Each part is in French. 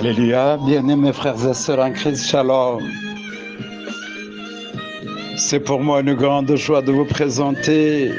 Alléluia, bien-aimés frères et sœurs en Christ, shalom. C'est pour moi une grande joie de vous présenter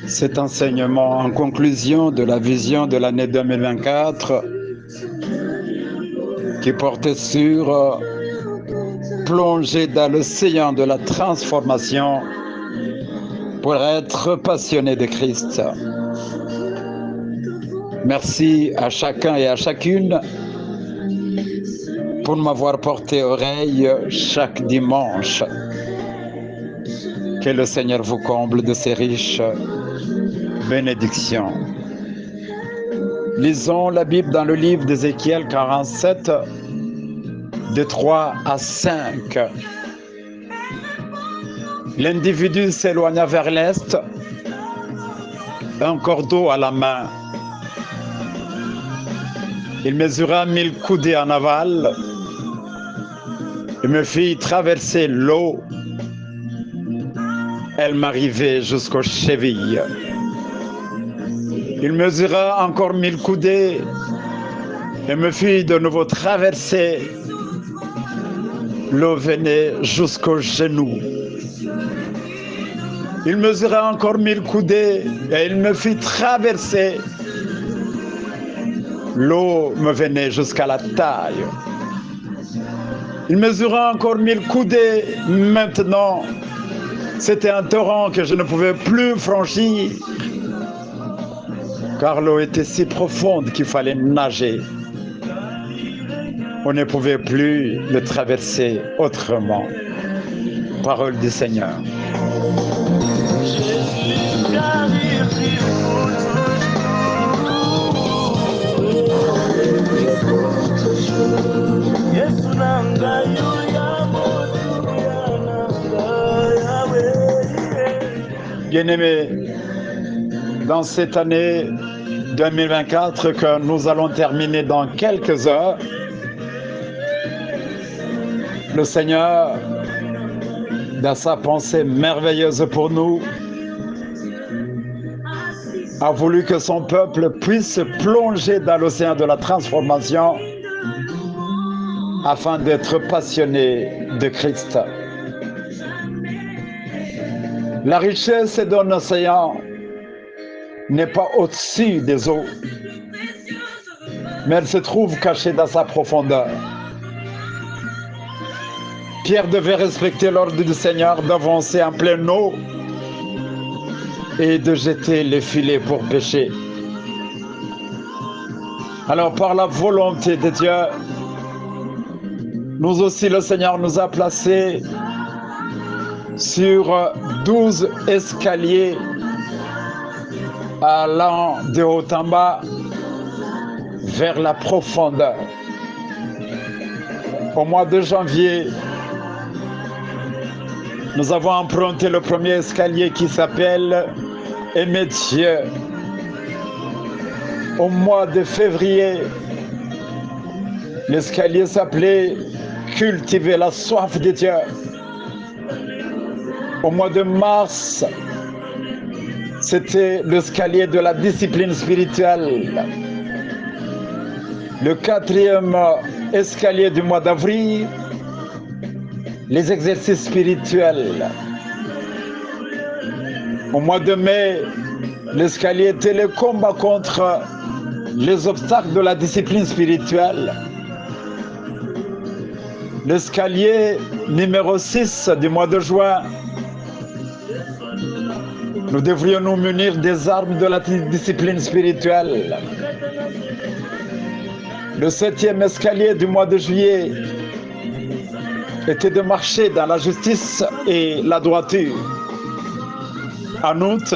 cet enseignement en conclusion de la vision de l'année 2024 qui portait sur plonger dans l'océan de la transformation pour être passionné de Christ. Merci à chacun et à chacune pour m'avoir porté oreille chaque dimanche. Que le Seigneur vous comble de ses riches bénédictions. Lisons la Bible dans le livre d'Ézéchiel 47, de 3 à 5. L'individu s'éloigna vers l'est, un cordeau à la main. Il mesura 1000 coudées en aval et me fit traverser l'eau. Elle m'arrivait jusqu'aux chevilles. Il mesura encore 1000 coudées et me fit de nouveau traverser. L'eau venait jusqu'aux genoux. Il mesura encore 1000 coudées et il me fit traverser. L'eau me venait jusqu'à la taille. Il mesura encore 1000 coudées. Maintenant, c'était un torrent que je ne pouvais plus franchir, car l'eau était si profonde qu'il fallait nager. On ne pouvait plus le traverser autrement. Parole du Seigneur. Bien-aimés, dans cette année 2024 que nous allons terminer dans quelques heures, le Seigneur, dans sa pensée merveilleuse pour nous, a voulu que son peuple puisse plonger dans l'océan de la transformation afin d'être passionné de Christ. La richesse d'un océan n'est pas au-dessus des eaux, mais elle se trouve cachée dans sa profondeur. Pierre devait respecter l'ordre du Seigneur d'avancer en pleine eau et de jeter les filets pour pêcher. Alors par la volonté de Dieu, nous aussi le Seigneur nous a placés sur 12 escaliers allant de haut en bas vers la profondeur. Au mois de janvier, nous avons emprunté le premier escalier qui s'appelle Aimer Dieu. Au mois de février, l'escalier s'appelait Cultiver la soif de Dieu. Au mois de mars, c'était l'escalier de la discipline spirituelle. Le quatrième escalier du mois d'avril, les exercices spirituels. Au mois de mai, l'escalier était le combat contre les obstacles de la discipline spirituelle. L'escalier numéro 6 du mois de juin, nous devrions nous munir des armes de la discipline spirituelle. Le 7e escalier du mois de juillet était de marcher dans la justice et la droiture. En août,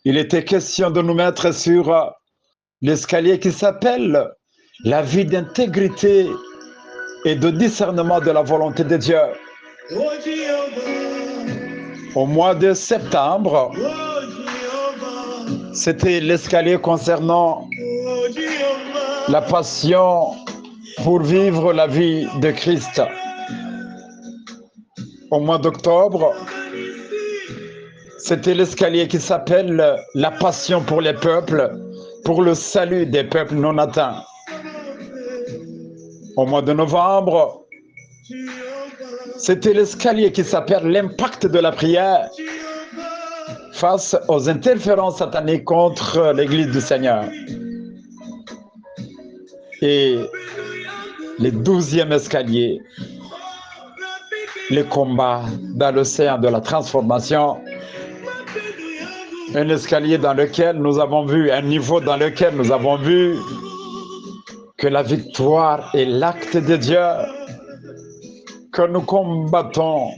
il était question de nous mettre sur l'escalier qui s'appelle la vie d'intégrité et de discernement de la volonté de Dieu. Au mois de septembre, c'était l'escalier concernant la passion pour vivre la vie de Christ. Au mois d'octobre, c'était l'escalier qui s'appelle la passion pour les peuples pour le salut des peuples non atteints. Au mois de novembre, c'était l'escalier qui s'appelle l'impact de la prière face aux interférences sataniques contre l'Église du Seigneur. Et le 12e escalier, les combats dans l'océan de la transformation, un escalier dans lequel nous avons vu, un niveau dans lequel nous avons vu que la victoire est l'acte de Dieu, que nous combattons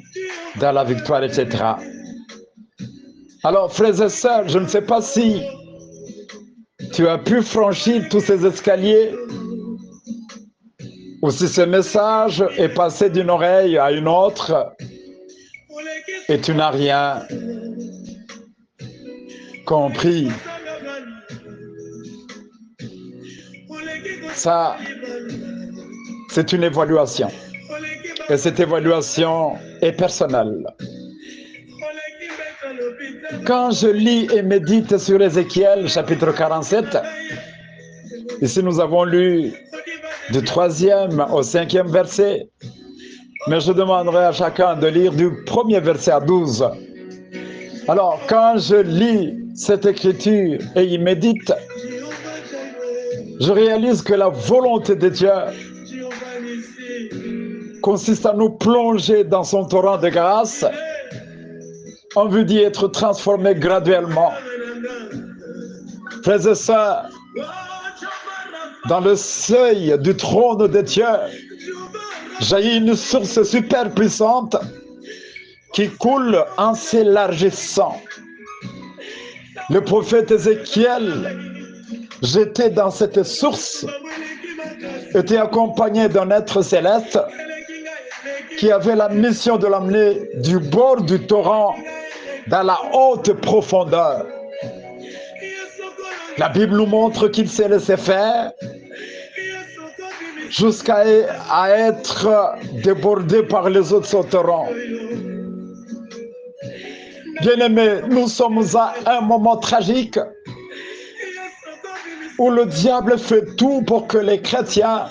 dans la victoire, etc. Alors, frères et sœurs, je ne sais pas si tu as pu franchir tous ces escaliers ou si ce message est passé d'une oreille à une autre et tu n'as rien compris. Ça, c'est une évaluation. Et cette évaluation est personnelle. Quand je lis et médite sur Ézéchiel, chapitre 47, ici nous avons lu du 3e au 5e verset, mais je demanderai à chacun de lire du 1er verset à 12. Alors, quand je lis cette écriture et y médite, je réalise que la volonté de Dieu consiste à nous plonger dans son torrent de grâce en vue d'y être transformé graduellement. Frères et sœurs, dans le seuil du trône de Dieu, jaillit une source super puissante qui coule en s'élargissant. Le prophète Ézéchiel, jeté dans cette source, était accompagné d'un être céleste qui avait la mission de l'amener du bord du torrent dans la haute profondeur. La Bible nous montre qu'il s'est laissé faire jusqu'à être débordé par les eaux de ce torrent. Bien-aimés, nous sommes à un moment tragique où le diable fait tout pour que les chrétiens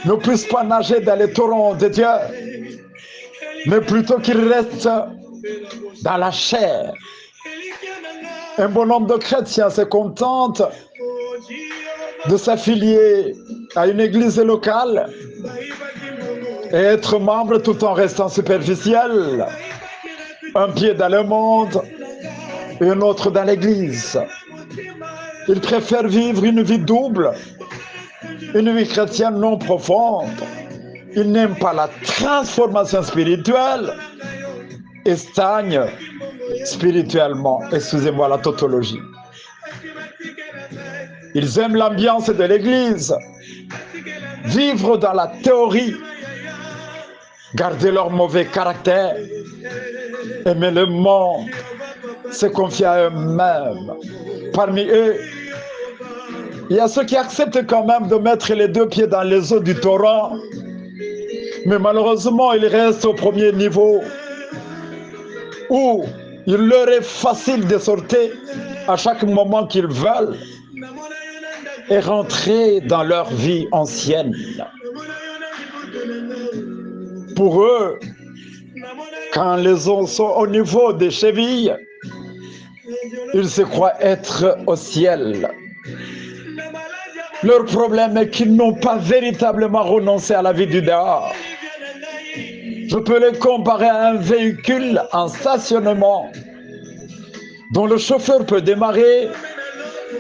ne puissent pas nager dans les torrents de Dieu, mais plutôt qu'ils restent dans la chair. Un bon nombre de chrétiens se contentent de s'affilier à une église locale et être membre tout en restant superficiel. Un pied dans le monde et un autre dans l'église. Ils préfèrent vivre une vie double, une vie chrétienne non profonde. Ils n'aiment pas la transformation spirituelle et stagnent spirituellement. Excusez-moi la tautologie. Ils aiment l'ambiance de l'église, vivre dans la théorie, garder leur mauvais caractère, aimer le monde, se confier à eux-mêmes. Parmi eux, il y a ceux qui acceptent quand même de mettre les deux pieds dans les eaux du torrent, mais malheureusement, ils restent au premier niveau, où il leur est facile de sortir à chaque moment qu'ils veulent et rentrer dans leur vie ancienne. Pour eux, quand les eaux sont au niveau des chevilles, ils se croient être au ciel. Leur problème est qu'ils n'ont pas véritablement renoncé à la vie du dehors. Je peux les comparer à un véhicule en stationnement dont le chauffeur peut démarrer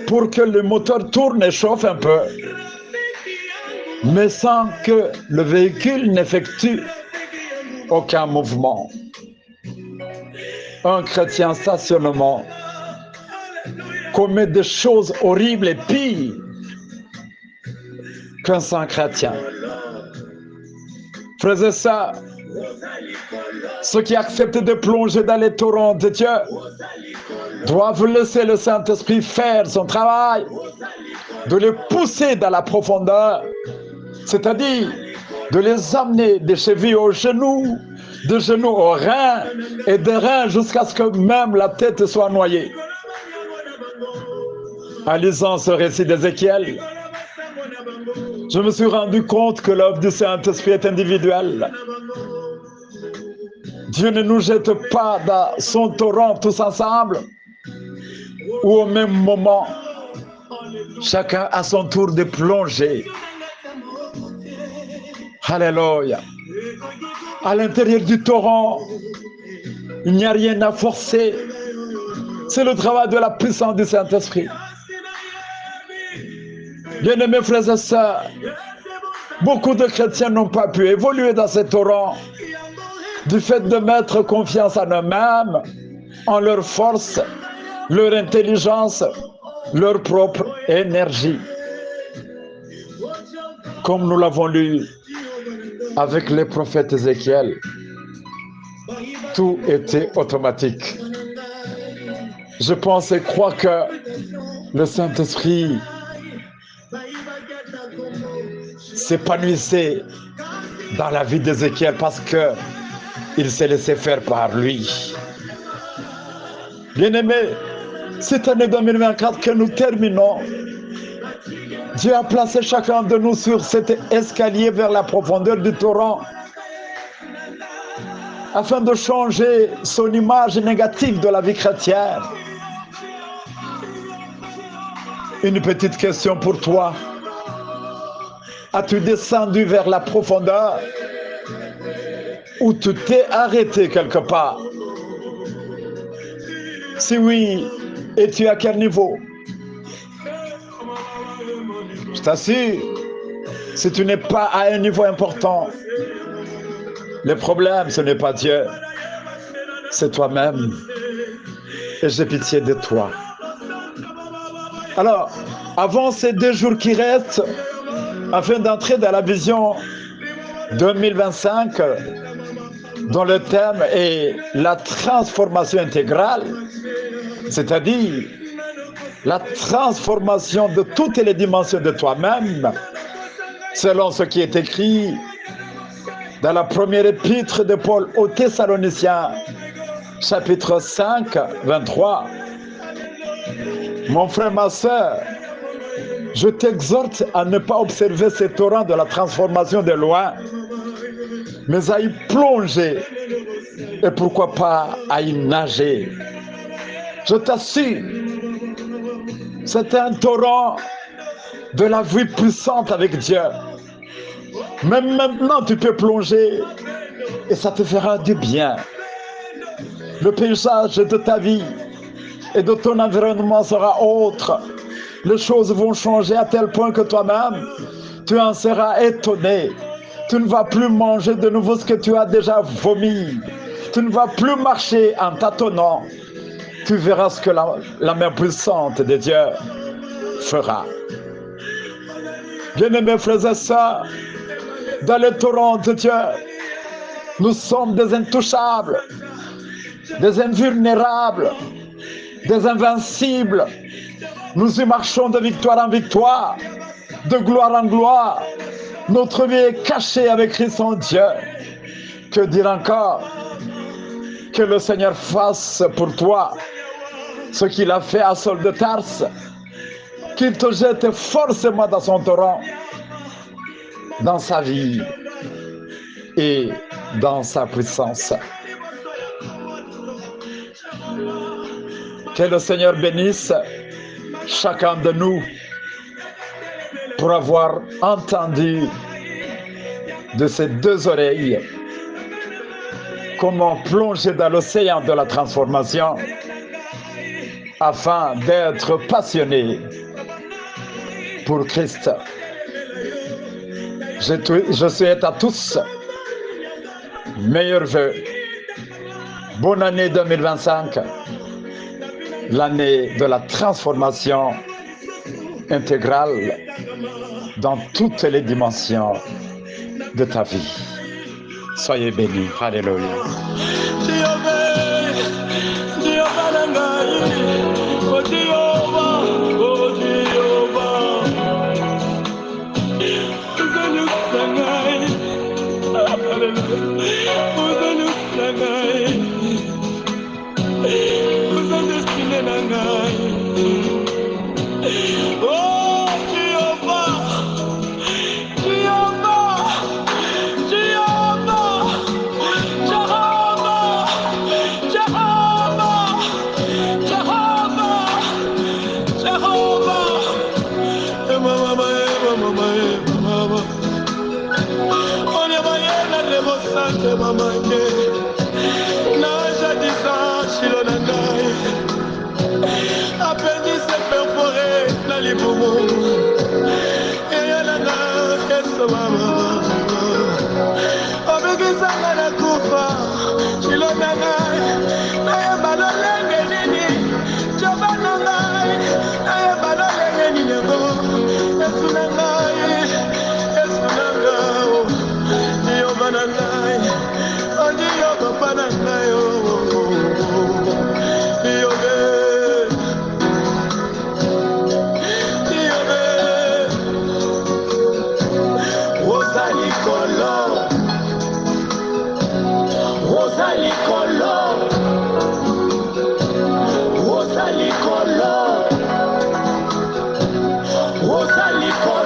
pour que le moteur tourne et chauffe un peu, mais sans que le véhicule n'effectue aucun mouvement. Un chrétien en stationnement commet des choses horribles et pires qu'un saint chrétien. Frères et sœurs, ceux qui acceptent de plonger dans les torrents de Dieu doivent laisser le Saint-Esprit faire son travail, de les pousser dans la profondeur, c'est-à-dire de les amener des chevilles aux genoux, de genoux aux reins et des reins jusqu'à ce que même la tête soit noyée. En lisant ce récit d'Ézéchiel, je me suis rendu compte que l'œuvre du Saint-Esprit est individuelle. Dieu ne nous jette pas dans son torrent tous ensemble ou au même moment. Chacun a son tour de plonger. Alléluia. À l'intérieur du torrent, il n'y a rien à forcer. C'est le travail de la puissance du Saint-Esprit. Bien-aimés frères et sœurs, beaucoup de chrétiens n'ont pas pu évoluer dans ce torrent du fait de mettre confiance en eux-mêmes, en leur force, leur intelligence, leur propre énergie. Comme nous l'avons lu avec les prophètes Ézéchiel, tout était automatique. Je pense et crois que le Saint-Esprit s'épanouissait dans la vie d'Ézéchiel parce qu'il s'est laissé faire par lui. Bien-aimés, cette année 2024 que nous terminons, Dieu a placé chacun de nous sur cet escalier vers la profondeur du torrent afin de changer son image négative de la vie chrétienne. Une petite question pour toi. As-tu descendu vers la profondeur ou tu t'es arrêté quelque part? Si oui, es-tu à quel niveau? Je t'assure, si tu n'es pas à un niveau important, le problème, ce n'est pas Dieu, c'est toi-même. Et j'ai pitié de toi. Alors, avant ces 2 jours qui restent, afin d'entrer dans la vision 2025, dont le thème est la transformation intégrale, c'est-à-dire la transformation de toutes les dimensions de toi-même, selon ce qui est écrit dans la première épître de Paul aux Thessaloniciens, chapitre 5, 23. Mon frère, ma soeur, je t'exhorte à ne pas observer ces torrents de la transformation de loin, mais à y plonger et pourquoi pas à y nager. Je t'assure, c'est un torrent de la vie puissante avec Dieu. Même maintenant, tu peux plonger et ça te fera du bien. Le paysage de ta vie et de ton environnement sera autre. Les choses vont changer à tel point que toi-même, tu en seras étonné. Tu ne vas plus manger de nouveau ce que tu as déjà vomi. Tu ne vas plus marcher en tâtonnant. Tu verras ce que la main puissante de Dieu fera. Bien-aimés frères et sœurs, dans le torrent de Dieu, nous sommes des intouchables, des invulnérables, des invincibles. Nous y marchons de victoire en victoire, de gloire en gloire. Notre vie est cachée avec Christ en Dieu. Que dire encore? Que le Seigneur fasse pour toi ce qu'il a fait à Saul de Tarse, qu'il te jette forcément dans son torrent, dans sa vie et dans sa puissance. Que le Seigneur bénisse chacun de nous pour avoir entendu de ses 2 oreilles comment plonger dans l'océan de la transformation afin d'être passionné pour Christ. Je souhaite à tous meilleurs vœux. Bonne année 2025, l'année de la transformation intégrale dans toutes les dimensions de ta vie. Soyez bénis. Alléluia. sante mamake najadisa shilo na ngai apendise perfore na libumu eyalanga yeso mama obikisanga na kufa shilo na ngai nayeba lolenge nini joba na ngai nayeba lolenge nini yango yesu na ngai Yoba na ngai Oji yoba pa na ngai Yobe Yobe Ozali kolo Ozali kolo Ozali kolo Ozali kolo